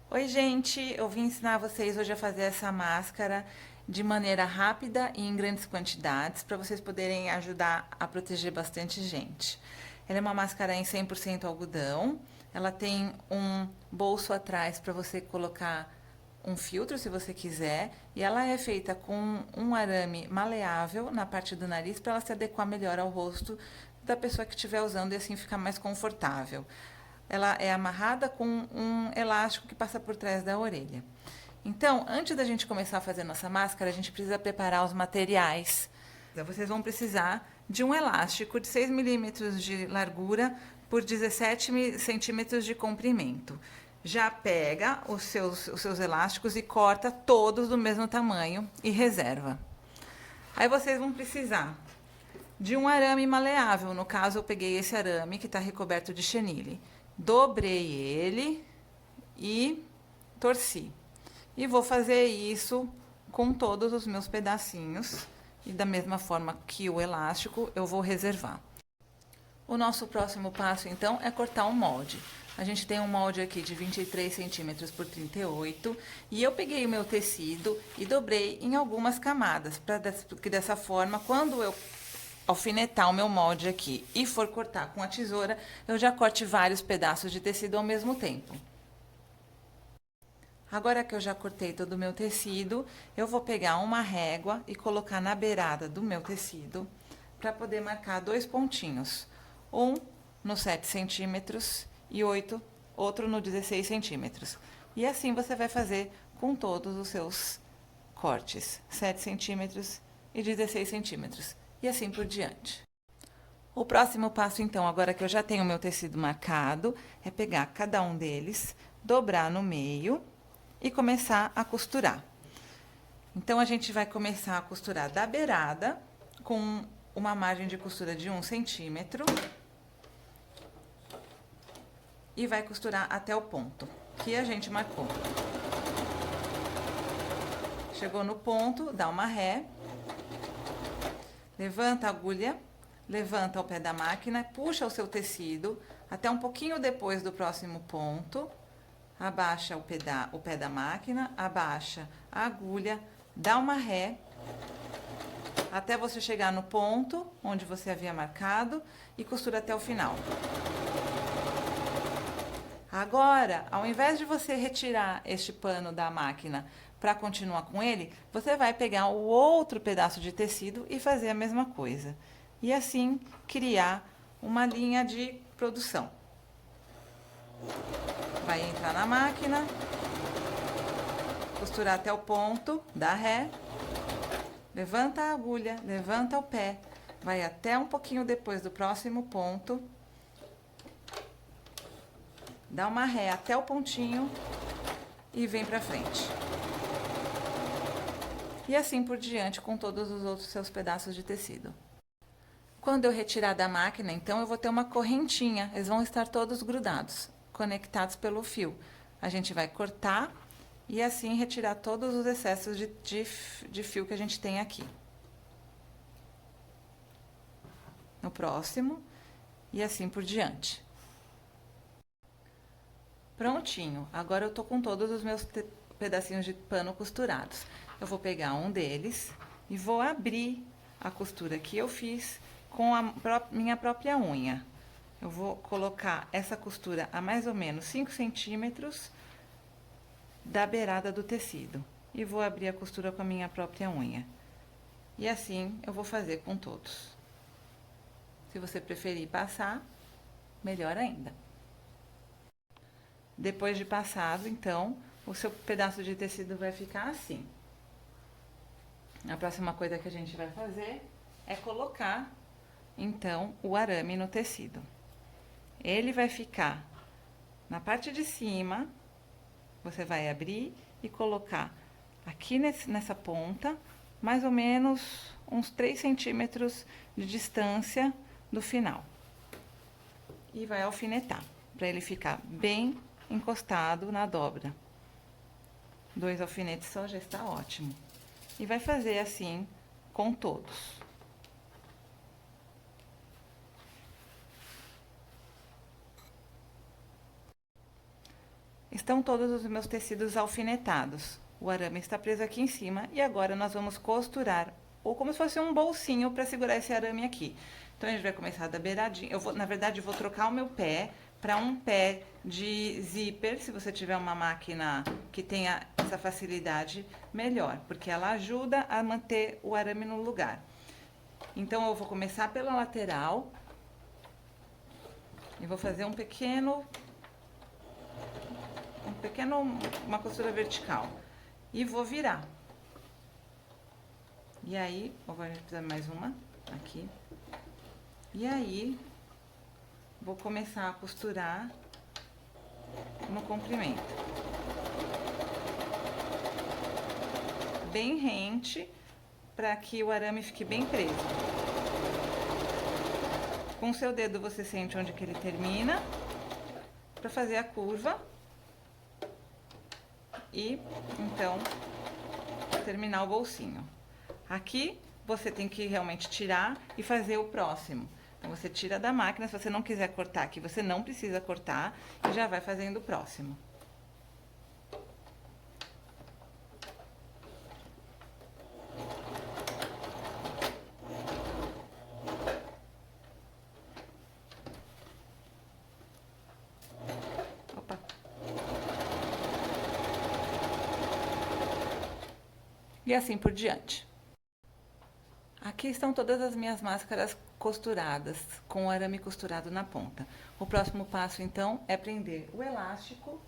Oi, gente! Eu vim ensinar vocês hoje a fazer essa máscara de maneira rápida e em grandes quantidades para vocês poderem ajudar a proteger bastante gente. Ela é uma máscara em 100% algodão. Ela tem um bolso atrás para você colocar um filtro, se você quiser, e ela é feita com um arame maleável na parte do nariz para ela se adequar melhor ao rosto da pessoa que estiver usando e assim ficar mais confortável. Ela é amarrada com um elástico que passa por trás da orelha. Então, antes da gente começar a fazer nossa máscara, a gente precisa preparar os materiais. Vocês vão precisar de um elástico de 6 milímetros de largura por 17 centímetros de comprimento. Já pega os seus elásticos e corta todos do mesmo tamanho e reserva. Aí vocês vão precisar de um arame maleável. No caso, eu peguei esse arame que está recoberto de chenille. Dobrei ele e torci. E vou fazer isso com todos os meus pedacinhos. E da mesma forma que o elástico, eu vou reservar. O nosso próximo passo, então, é cortar um molde. A gente tem um molde aqui de 23 centímetros por 38 e eu peguei o meu tecido e dobrei em algumas camadas, porque dessa forma, quando eu alfinetar o meu molde aqui e for cortar com a tesoura, eu já corte vários pedaços de tecido ao mesmo tempo. Agora que eu já cortei todo o meu tecido, eu vou pegar uma régua e colocar na beirada do meu tecido para poder marcar dois pontinhos. Um no 7 centímetros e outro no 16 centímetros. E assim você vai fazer com todos os seus cortes, 7 centímetros e 16 centímetros. E assim por diante. O próximo passo, então, agora que eu já tenho o meu tecido marcado, é pegar cada um deles, dobrar no meio e começar a costurar. Então, a gente vai começar a costurar da beirada com uma margem de costura de 1 centímetro e vai costurar até o ponto que a gente marcou. Chegou no ponto, dá uma ré, levanta a agulha, levanta o pé da máquina, puxa o seu tecido até um pouquinho depois do próximo ponto, abaixa o pé da máquina, abaixa a agulha, dá uma ré até você chegar no ponto onde você havia marcado e costura até o final. Agora, ao invés de você retirar este pano da máquina para continuar com ele, você vai pegar o outro pedaço de tecido e fazer a mesma coisa. E assim criar uma linha de produção. Vai entrar na máquina, costurar até o ponto, dá ré, levanta a agulha, levanta o pé, vai até um pouquinho depois do próximo ponto, dá uma ré até o pontinho e vem pra frente. E assim por diante com todos os outros seus pedaços de tecido. Quando eu retirar da máquina, então, eu vou ter uma correntinha. Eles vão estar todos grudados, conectados pelo fio. A gente vai cortar e assim retirar todos os excessos de fio que a gente tem aqui. No próximo, e assim por diante. Prontinho. Agora eu tô com todos os meus pedacinhos de pano costurados. Eu vou pegar um deles e vou abrir a costura que eu fiz com a minha própria unha. Eu vou colocar essa costura a mais ou menos 5 centímetros da beirada do tecido. E vou abrir a costura com a minha própria unha. E assim eu vou fazer com todos. Se você preferir passar, melhor ainda. Depois de passado, então, o seu pedaço de tecido vai ficar assim. A próxima coisa que a gente vai fazer é colocar, então, o arame no tecido. Ele vai ficar na parte de cima, você vai abrir e colocar aqui nessa ponta, mais ou menos uns 3 centímetros de distância do final. E vai alfinetar, para ele ficar bem encostado na dobra. 2 alfinetes só já está ótimo. E vai fazer assim com todos. Estão todos os meus tecidos alfinetados. O arame está preso aqui em cima e agora nós vamos costurar, ou como se fosse um bolsinho para segurar esse arame aqui. Então a gente vai começar da beiradinha. Na verdade, eu vou trocar o meu pé para um pé de zíper, se você tiver uma máquina que tenha essa facilidade, melhor, porque ela ajuda a manter o arame no lugar. Então eu vou começar pela lateral e vou fazer uma costura vertical e vou virar. E aí, agora a gente precisa mais uma aqui. E aí, vou começar a costurar no comprimento. Bem rente, para que o arame fique bem preso. Com o seu dedo você sente onde que ele termina, para fazer a curva. E, então, terminar o bolsinho. Aqui, você tem que realmente tirar e fazer o próximo. Então, você tira da máquina, se você não quiser cortar aqui, você não precisa cortar e já vai fazendo o próximo. Opa. E assim por diante. Aqui estão todas as minhas máscaras costuradas, com o arame costurado na ponta. O próximo passo, então, é prender o elástico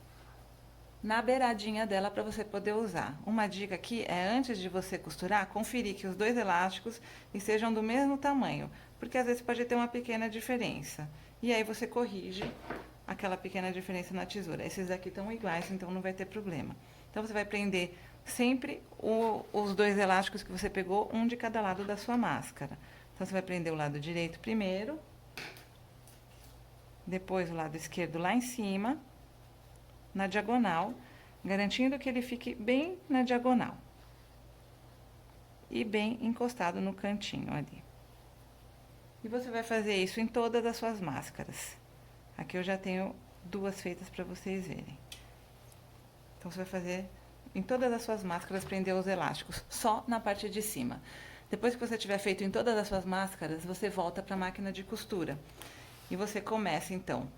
na beiradinha dela para você poder usar. Uma dica aqui é, antes de você costurar, conferir que os dois elásticos estejam do mesmo tamanho, porque às vezes pode ter uma pequena diferença. E aí você corrige aquela pequena diferença na tesoura. Esses aqui estão iguais, então não vai ter problema. Então você vai prender sempre os dois elásticos que você pegou, um de cada lado da sua máscara. Então você vai prender o lado direito primeiro, depois o lado esquerdo lá em cima, na diagonal, garantindo que ele fique bem na diagonal. E bem encostado no cantinho ali. E você vai fazer isso em todas as suas máscaras. Aqui eu já tenho duas feitas para vocês verem. Então, você vai fazer em todas as suas máscaras, prender os elásticos, só na parte de cima. Depois que você tiver feito em todas as suas máscaras, você volta para a máquina de costura. E você começa, então,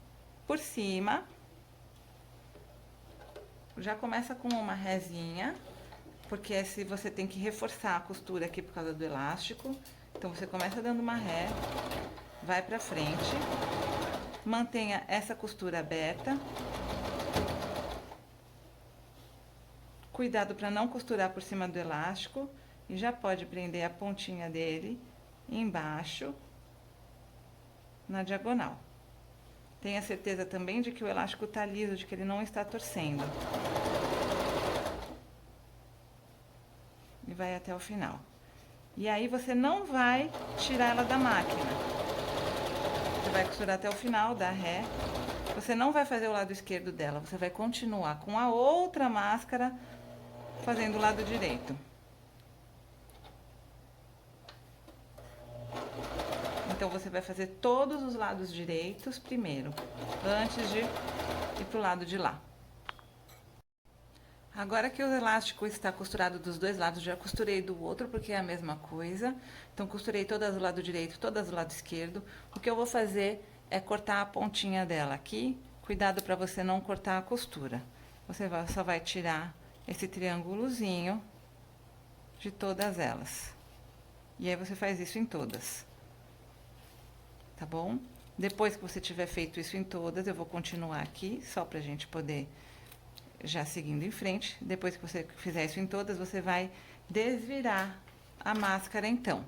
por cima. Já começa com uma rezinha, porque se você tem que reforçar a costura aqui por causa do elástico. Então, você começa dando uma ré, vai pra frente, mantenha essa costura aberta. Cuidado para não costurar por cima do elástico e já pode prender a pontinha dele embaixo, na diagonal. Tenha certeza também de que o elástico tá liso, de que ele não está torcendo. E vai até o final. E aí você não vai tirar ela da máquina. Você vai costurar até o final, dar ré. Você não vai fazer o lado esquerdo dela, você vai continuar com a outra máscara fazendo o lado direito. Então, você vai fazer todos os lados direitos primeiro, antes de ir pro lado de lá. Agora que o elástico está costurado dos dois lados, já costurei do outro, porque é a mesma coisa. Então, costurei todas do lado direito, todas do lado esquerdo. O que eu vou fazer é cortar a pontinha dela aqui. Cuidado para você não cortar a costura. Você só vai tirar esse triângulozinho de todas elas. E aí, você faz isso em todas. Tá bom? Depois que você tiver feito isso em todas, eu vou continuar aqui, só pra gente poder já seguindo em frente. Depois que você fizer isso em todas, você vai desvirar a máscara, então.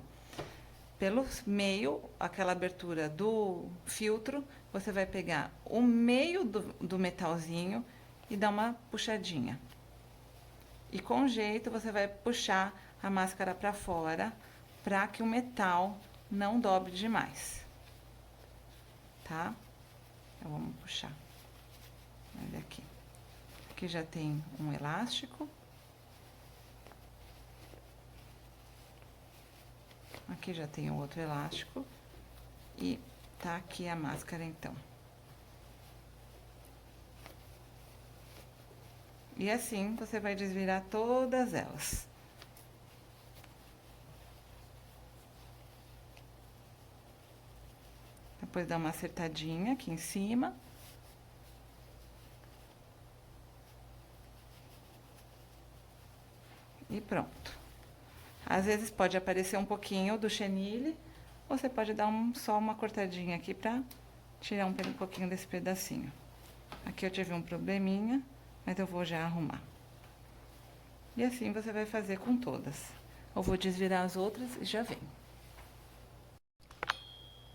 Pelo meio, aquela abertura do filtro, você vai pegar o meio do metalzinho e dar uma puxadinha. E com jeito, você vai puxar a máscara pra fora, pra que o metal não dobre demais. Tá? Então, vamos puxar. Olha aqui. Aqui já tem um elástico. Aqui já tem outro elástico. E tá aqui a máscara, então. E assim você vai desvirar todas elas. Depois dá uma acertadinha aqui em cima. E pronto. Às vezes pode aparecer um pouquinho do chenille, ou você pode dar só uma cortadinha aqui pra tirar um pouquinho desse pedacinho. Aqui eu tive um probleminha, mas eu vou já arrumar. E assim você vai fazer com todas. Eu vou desvirar as outras e já venho.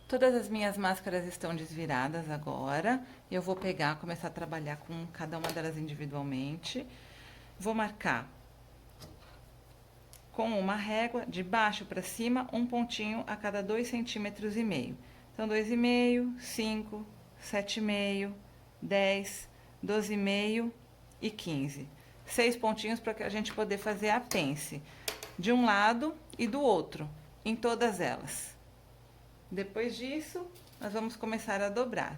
Todas as minhas máscaras estão desviradas agora. Eu vou pegar, começar a trabalhar com cada uma delas individualmente. Vou marcar com uma régua de baixo para cima, um pontinho a cada 2,5 centímetros. Então, 2,5, 5, 7,5, 10, 12,5 e 15. 6 pontinhos para a gente poder fazer a pence de um lado e do outro, em todas elas. Depois disso, nós vamos começar a dobrar.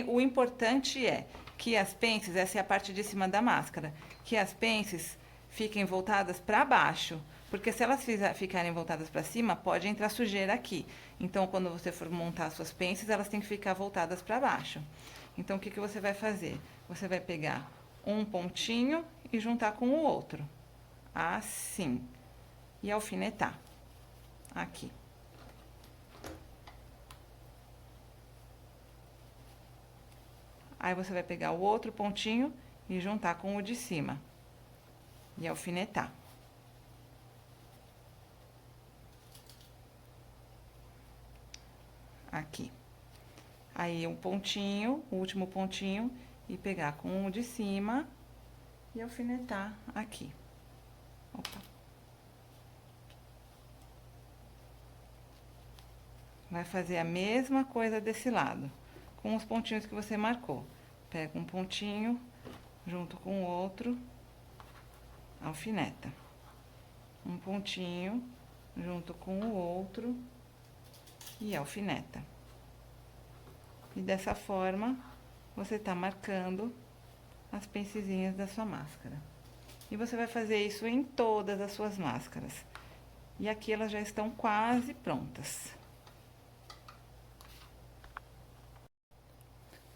O importante é que as pences, essa é a parte de cima da máscara, que as pences fiquem voltadas para baixo, porque se elas ficarem voltadas para cima, pode entrar sujeira aqui. Então, quando você for montar as suas pences, elas têm que ficar voltadas para baixo. Então, o que você vai fazer? Você vai pegar um pontinho e juntar com o outro, assim, e alfinetar aqui. Aí você vai pegar o outro pontinho e juntar com o de cima e alfinetar. Aqui. Aí um pontinho, o último pontinho, e pegar com o de cima e alfinetar aqui. Opa. Vai fazer a mesma coisa desse lado, com os pontinhos que você marcou. Pega um pontinho, junto com o outro, alfineta. Um pontinho, junto com o outro, e alfineta. E dessa forma, você tá marcando as pencezinhas da sua máscara. E você vai fazer isso em todas as suas máscaras. E aqui elas já estão quase prontas.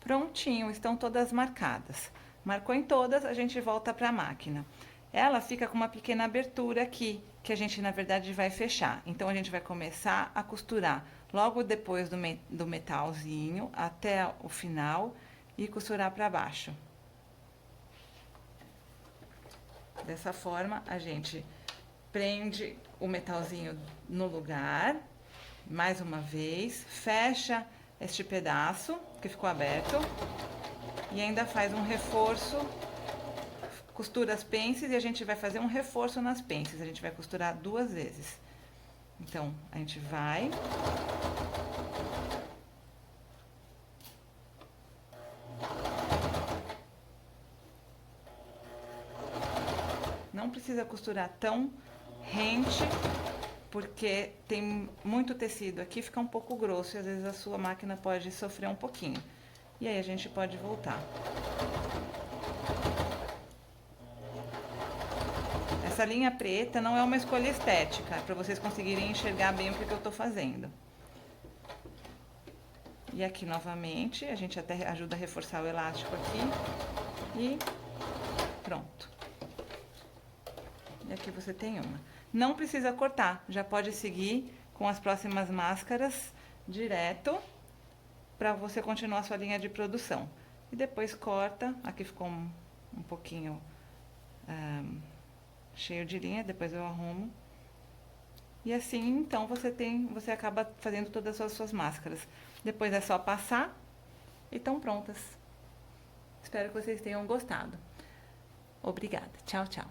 Prontinho, estão todas marcadas. Marcou em todas, a gente volta para a máquina. Ela fica com uma pequena abertura aqui, que a gente, na verdade, vai fechar. Então, a gente vai começar a costurar logo depois do metalzinho até o final e costurar para baixo. Dessa forma, a gente prende o metalzinho no lugar, mais uma vez, fecha este pedaço que ficou aberto e ainda faz um reforço, costura as pences e a gente vai fazer um reforço nas pences, a gente vai costurar 2 vezes. Então, a gente vai... Não precisa costurar tão rente, porque tem muito tecido aqui, fica um pouco grosso e às vezes a sua máquina pode sofrer um pouquinho. E aí a gente pode voltar. Essa linha preta não é uma escolha estética, é para vocês conseguirem enxergar bem o que eu tô fazendo. E aqui novamente, a gente até ajuda a reforçar o elástico aqui. E pronto. E aqui você tem uma. Não precisa cortar, já pode seguir com as próximas máscaras direto para você continuar a sua linha de produção. E depois corta, aqui ficou um pouquinho cheio de linha, depois eu arrumo. E assim, então, você acaba fazendo todas as suas máscaras. Depois é só passar e estão prontas. Espero que vocês tenham gostado. Obrigada. Tchau, tchau.